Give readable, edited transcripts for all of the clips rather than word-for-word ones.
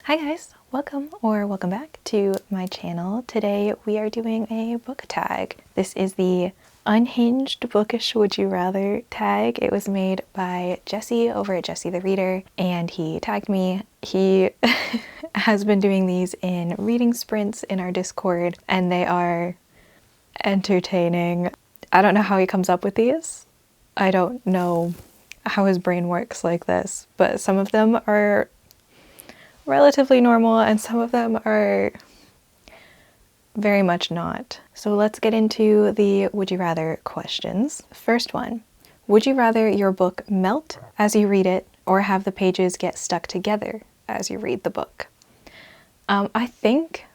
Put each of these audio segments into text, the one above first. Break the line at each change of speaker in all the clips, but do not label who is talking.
Hi guys, welcome back to my channel. Today we are doing a book tag. This is the unhinged bookish would you rather tag. It was made by Jesse over at Jesse the Reader and he tagged me. He has been doing these in reading sprints in our Discord and they are entertaining. I don't know how he comes up with these. I don't know how his brain works like this, but some of them are relatively normal and some of them are very much not. So let's get into the would you rather questions. First one, would you rather your book melt as you read it or have the pages get stuck together as you read the book? I think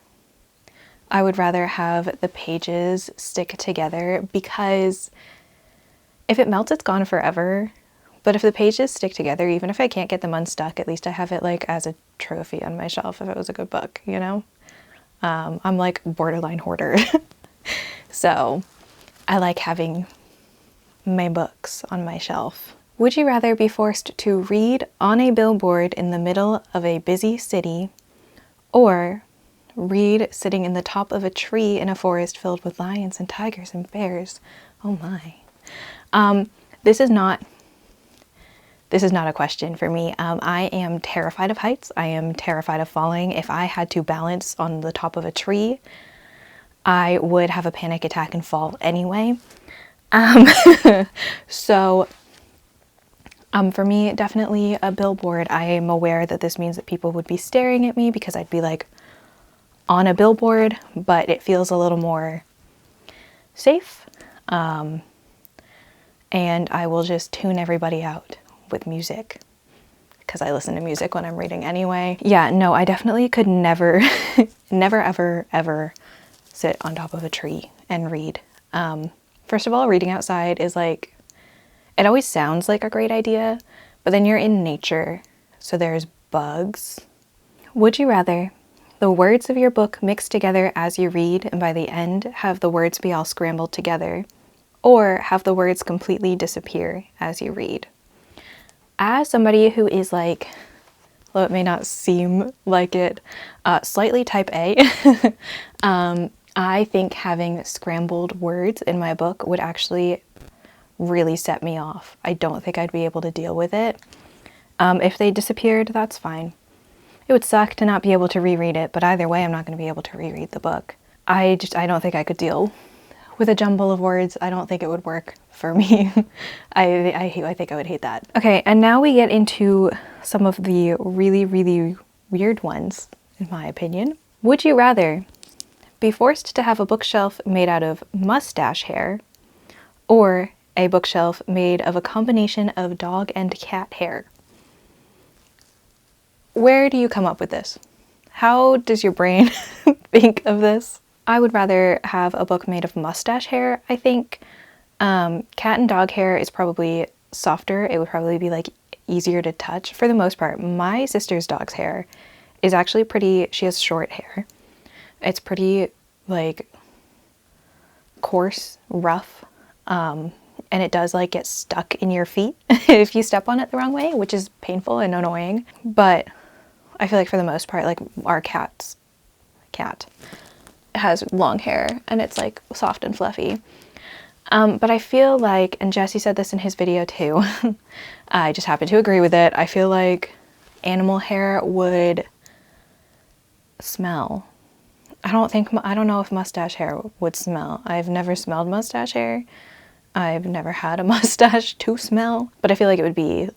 I would rather have the pages stick together because if it melts, it's gone forever. But if the pages stick together, even if I can't get them unstuck, at least I have it like as a trophy on my shelf if it was a good book, you know? I'm like borderline hoarder. So I like having my books on my shelf. Would you rather be forced to read on a billboard in the middle of a busy city or read sitting in the top of a tree in a forest filled with lions and tigers and bears? Oh my. This is not a question for me. I am terrified of heights. I am terrified of falling. If I had to balance on the top of a tree, I would have a panic attack and fall anyway. So for me, definitely a billboard. I am aware that this means that people would be staring at me because I'd be like on a billboard, but it feels a little more safe. And I will just tune everybody out with music because I listen to music when I'm reading anyway. Yeah, no, I definitely could never, never, ever sit on top of a tree and read. First of all, reading outside is like, it always sounds like a great idea, but then you're in nature, so there's bugs. Would you rather the words of your book mix together as you read and by the end have the words be all scrambled together, or have the words completely disappear as you read? As somebody who is like, though it may not seem like it, slightly type A, I think having scrambled words in my book would actually really set me off. I don't think I'd be able to deal with it. If they disappeared, that's fine. It would suck to not be able to reread it, but either way, I'm not going to be able to reread the book. I don't think I could deal with a jumble of words. I don't think it would work for me. I think I would hate that. Okay, and now we get into some of the really, really weird ones, in my opinion. Would you rather be forced to have a bookshelf made out of mustache hair or a bookshelf made of a combination of dog and cat hair? Where do you come up with this? How does your brain think of this? I would rather have a book made of mustache hair, I think. Cat and dog hair is probably softer. It would probably be like easier to touch for the most part. My sister's dog's hair is actually pretty, she has short hair. It's pretty like coarse, rough, and it does like get stuck in your feet if you step on it the wrong way, which is painful and annoying. But I feel like for the most part, like our cat has long hair and it's like soft and fluffy. But I feel like, and Jesse said this in his video too, I just happen to agree with it. I feel like animal hair would smell. I don't know if mustache hair would smell. I've never smelled mustache hair. I've never had a mustache to smell, but I feel like it would be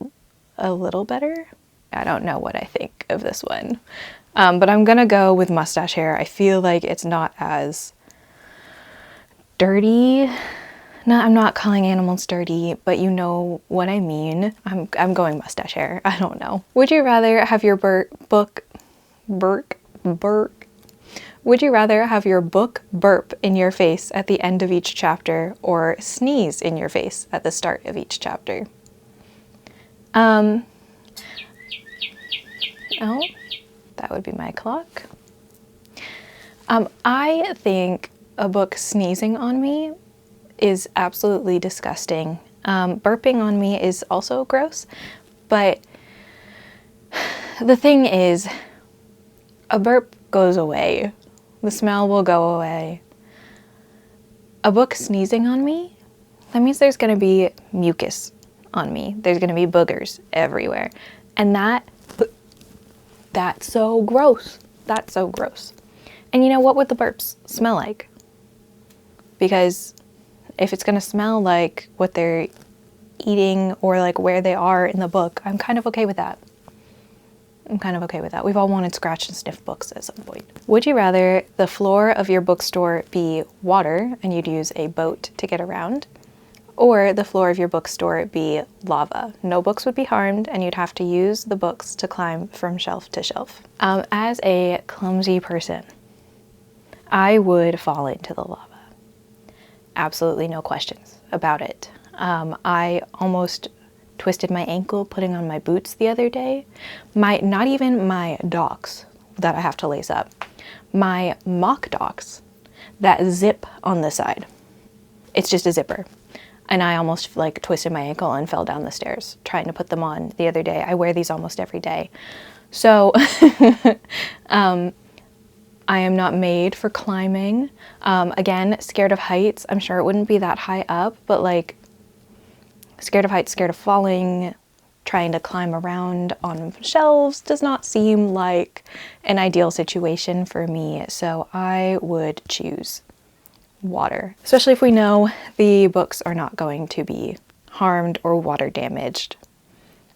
a little better. I don't know what I think of this one. But I'm gonna go with mustache hair. I feel like it's not as dirty. No, I'm not calling animals dirty, but you know what I mean. I'm going mustache hair. I don't know. Would you rather have your Would you rather have your book burp in your face at the end of each chapter or sneeze in your face at the start of each chapter? Oh, that would be my clock. I think a book sneezing on me is absolutely disgusting. Burping on me is also gross, but the thing is, A burp goes away. The smell will go away. A book sneezing on me, that means there's going to be mucus on me. There's going to be boogers everywhere. And that's so gross. That's so gross. And you know, what would the burps smell like? Because if it's going to smell like what they're eating or like where they are in the book, I'm kind of okay with that. I'm kind of okay with that. We've all wanted scratch and sniff books at some point. Would you rather the floor of your bookstore be water and you'd use a boat to get around, or the floor of your bookstore be lava? No books would be harmed and you'd have to use the books to climb from shelf to shelf. As a clumsy person, I would fall into the lava. Absolutely no questions about it. I almost twisted my ankle putting on my boots the other day. Not even my docks that I have to lace up, my mock docks that zip on the side. It's just a zipper. And I almost like twisted my ankle and fell down the stairs trying to put them on the other day. I wear these almost every day. So I am not made for climbing. Again, scared of heights. I'm sure it wouldn't be that high up, but like scared of heights, scared of falling, trying to climb around on shelves does not seem like an ideal situation for me. So I would choose water, especially if we know the books are not going to be harmed or water damaged,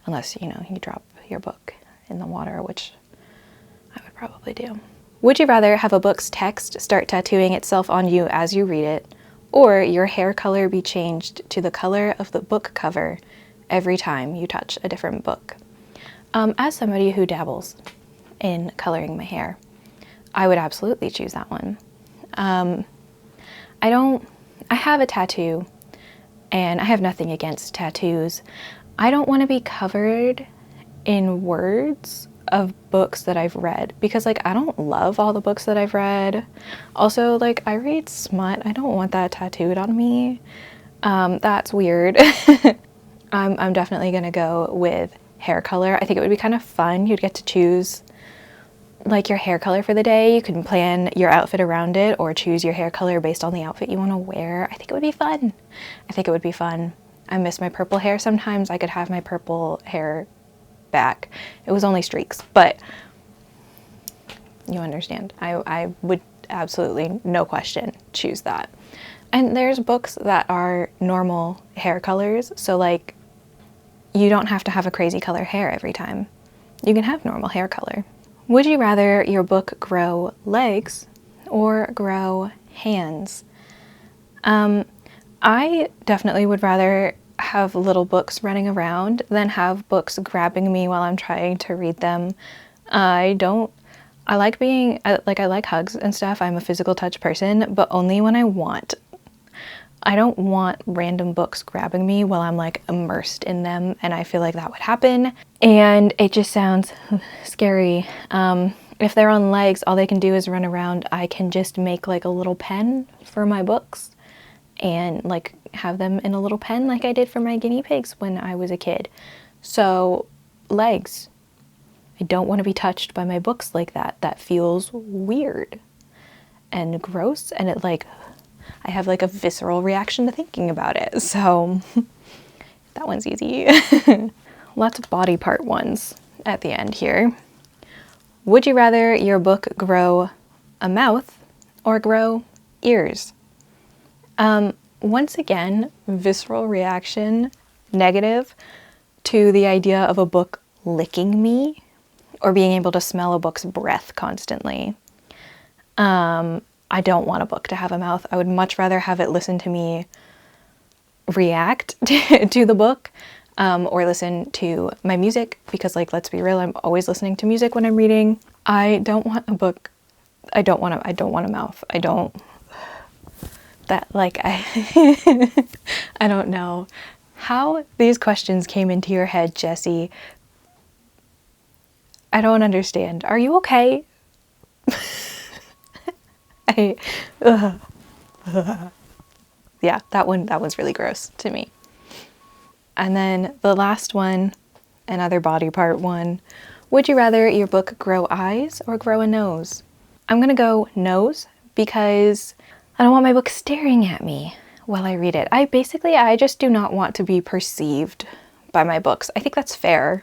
unless, you know, you drop your book in the water, which I would probably do. Would you rather have a book's text start tattooing itself on you as you read it, or your hair color be changed to the color of the book cover every time you touch a different book? As somebody who dabbles in coloring my hair, I would absolutely choose that one. I have a tattoo and I have nothing against tattoos. I don't want to be covered in words of books that I've read, because like I don't love all the books that I've read. Also, like, I read smut. I don't want that tattooed on me. That's weird. I'm definitely gonna go with hair color. I think it would be kind of fun. You'd get to choose like your hair color for the day. You can plan your outfit around it or choose your hair color based on the outfit you want to wear. I think it would be fun. I think it would be fun. I miss my purple hair sometimes. I could have my purple hair back. It was only streaks, but you understand. I would absolutely, no question, choose that. And there's books that are normal hair colors, so like you don't have to have a crazy color hair every time. You can have normal hair color. Would you rather your book grow legs or grow hands? I definitely would rather have little books running around than have books grabbing me while I'm trying to read them. I like hugs and stuff. I'm a physical touch person, but only when I want. I don't want random books grabbing me while I'm like immersed in them, and I feel like that would happen and it just sounds scary. If they're on legs, all they can do is run around. I can just make like a little pen for my books and like have them in a little pen like I did for my guinea pigs when I was a kid. So legs, I don't want to be touched by my books like that. That feels weird and gross, and it like, I have like a visceral reaction to thinking about it. So that one's easy. Lots of body part ones at the end here. Would you rather your book grow a mouth or grow ears? Once again, visceral reaction, negative to the idea of a book licking me or being able to smell a book's breath constantly. I don't want a book to have a mouth. I would much rather have it listen to me react to the book, or listen to my music, because like, let's be real, I'm always listening to music when I'm reading. I don't want a book. I don't want a mouth. I don't know how these questions came into your head, Jessie. I don't understand. Are you okay? Yeah, that one's really gross to me. And then the last one, another body part one. Would you rather your book grow eyes or grow a nose? I'm gonna go nose because I don't want my book staring at me while I read it. I just do not want to be perceived by my books. I think that's fair.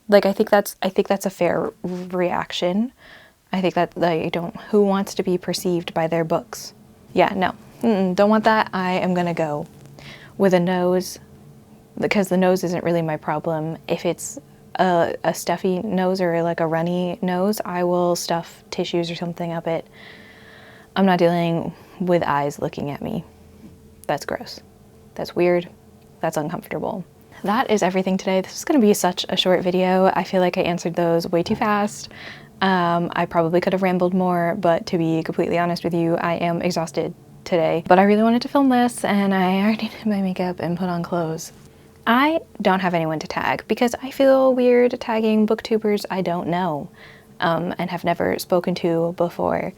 Like, I think that's a fair reaction. I think that who wants to be perceived by their books? Yeah, no, don't want that. I am gonna go with a nose because the nose isn't really my problem. If it's a stuffy nose or like a runny nose, I will stuff tissues or something up it. I'm not dealing with eyes looking at me. That's gross. That's weird. That's uncomfortable. That is everything today. This is going to be such a short video. I feel like I answered those way too fast. I probably could have rambled more, but to be completely honest with you, I am exhausted today. But I really wanted to film this, and I already did my makeup and put on clothes. I don't have anyone to tag because I feel weird tagging booktubers I don't know and have never spoken to before.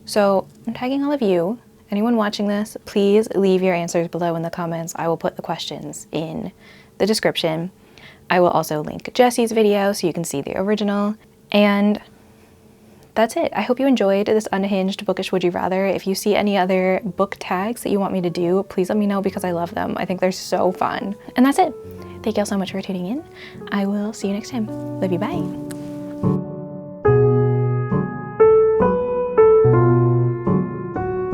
So I'm tagging all of you. Anyone watching this, please leave your answers below in the comments. I will put the questions in the description. I will also link Jessie's video so you can see the original. And that's it. I hope you enjoyed this unhinged bookish would you rather. If you see any other book tags that you want me to do, please let me know because I love them. I think they're so fun. And that's it. Thank you all so much for tuning in. I will see you next time. Love you, bye.